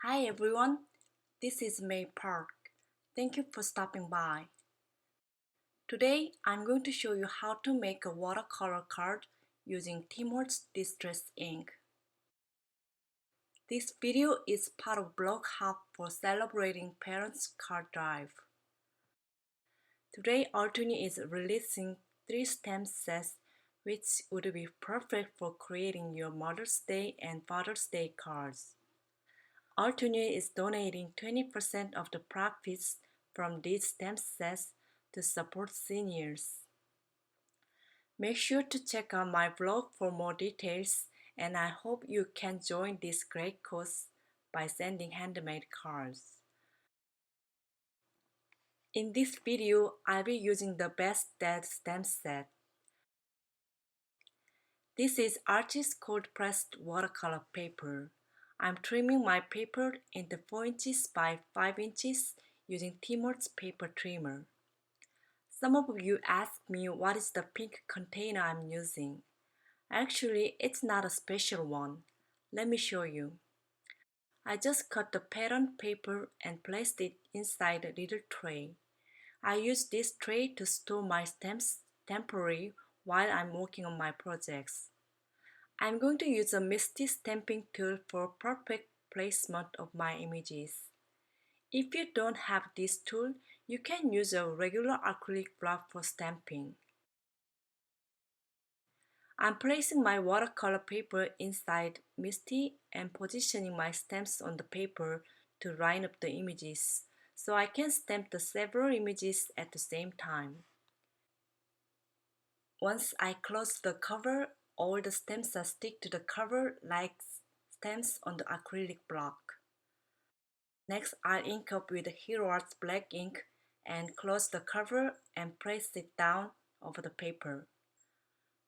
Hi everyone, this is May Park. Thank you for stopping by. Today I'm going to show you how to make a watercolor card using Timor's Distress ink. This video is part of Blog Hub for celebrating Parents Card Drive. Today Altuni is releasing 3 stamp sets which would be perfect for creating your Mother's Day and Father's Day cards. Altuni is donating 20% of the profits from these stamp sets to support seniors. Make sure to check out my blog for more details, and I hope you can join this great cause by sending handmade cards. In this video, I'll be using the Best Dad stamp set. This is artist cold pressed watercolor paper. I'm trimming my paper into 4 inches by 5 inches using Timor's paper trimmer. Some of you asked me what is the pink container I'm using. Actually, it's not a special one. Let me show you. I just cut the pattern paper and placed it inside a little tray. I use this tray to store my stamps temporarily while I'm working on my projects. I'm going to use a MISTI stamping tool for perfect placement of my images. If you don't have this tool, you can use a regular acrylic block for stamping. I'm placing my watercolor paper inside MISTI and positioning my stamps on the paper to line up the images, so I can stamp the several images at the same time. Once I close the cover, all the stamps are stick to the cover like stamps on the acrylic block. Next, I'll ink up with the Hero Arts black ink and close the cover and press it down over the paper.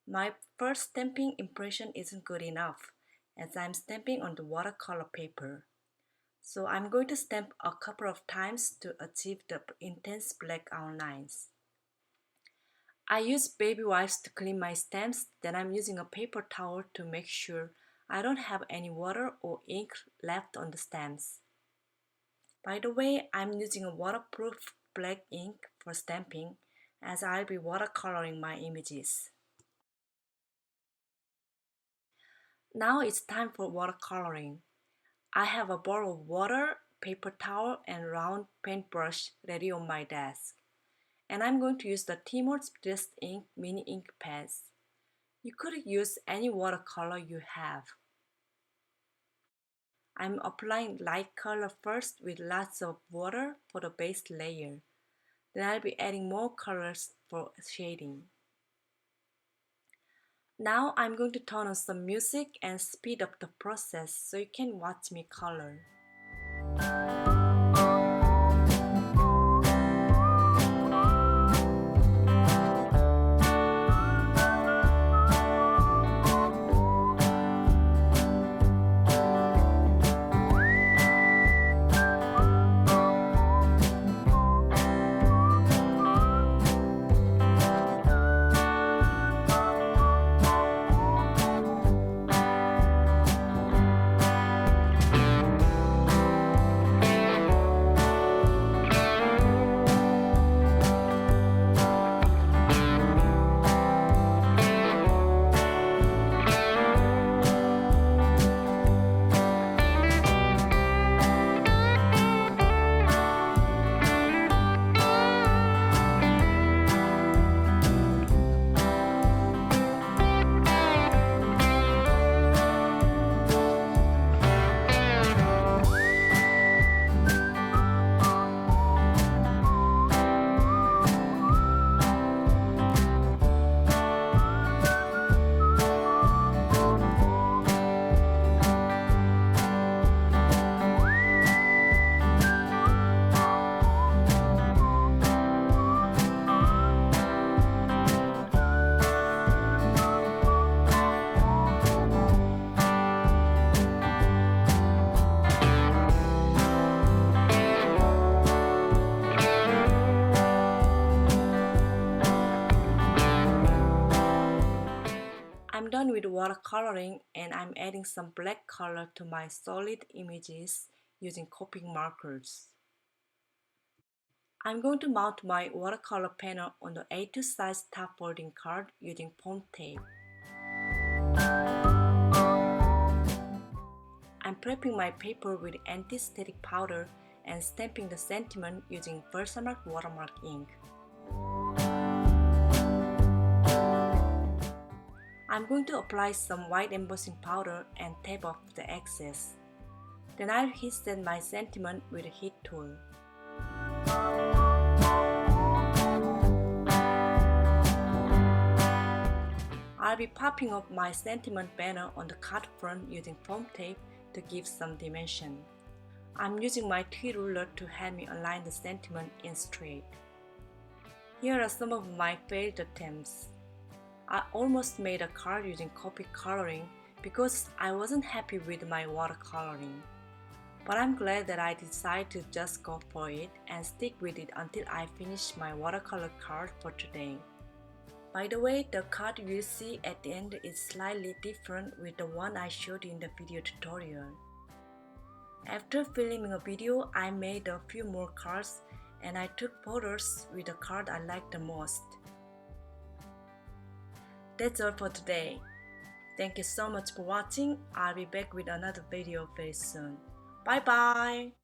My first stamping impression isn't good enough as I'm stamping on the watercolor paper. So I'm going to stamp a couple of times to achieve the intense black outlines. I use baby wipes to clean my stamps, then I'm using a paper towel to make sure I don't have any water or ink left on the stamps. By the way, I'm using a waterproof black ink for stamping as I'll be watercoloring my images. Now it's time for watercoloring. I have a bowl of water, paper towel, and round paintbrush ready on my desk. And I'm going to use the Timor's Distress ink mini ink pads. You could use any watercolor you have. I'm applying light color first with lots of water for the base layer. Then I'll be adding more colors for shading. Now I'm going to turn on some music and speed up the process so you can watch me color. I'm done with watercoloring and I'm adding some black color to my solid images using copying markers. I'm going to mount my watercolor panel on the A2 size top folding card using foam tape. I'm prepping my paper with anti-static powder and stamping the sentiment using Versamark watermark ink. I'm going to apply some white embossing powder and tape off the excess. Then I'll heat set my sentiment with a heat tool. I'll be popping up my sentiment banner on the card front using foam tape to give some dimension. I'm using my T-ruler to help me align the sentiment in straight. Here are some of my failed attempts. I almost made a card using copy coloring because I wasn't happy with my watercoloring. But I'm glad that I decided to just go for it and stick with it until I finish my watercolor card for today. By the way, the card you see at the end is slightly different with the one I showed in the video tutorial. After filming a video, I made a few more cards and I took photos with the card I liked the most. That's all for today. Thank you so much for watching. I'll be back with another video very soon. Bye bye!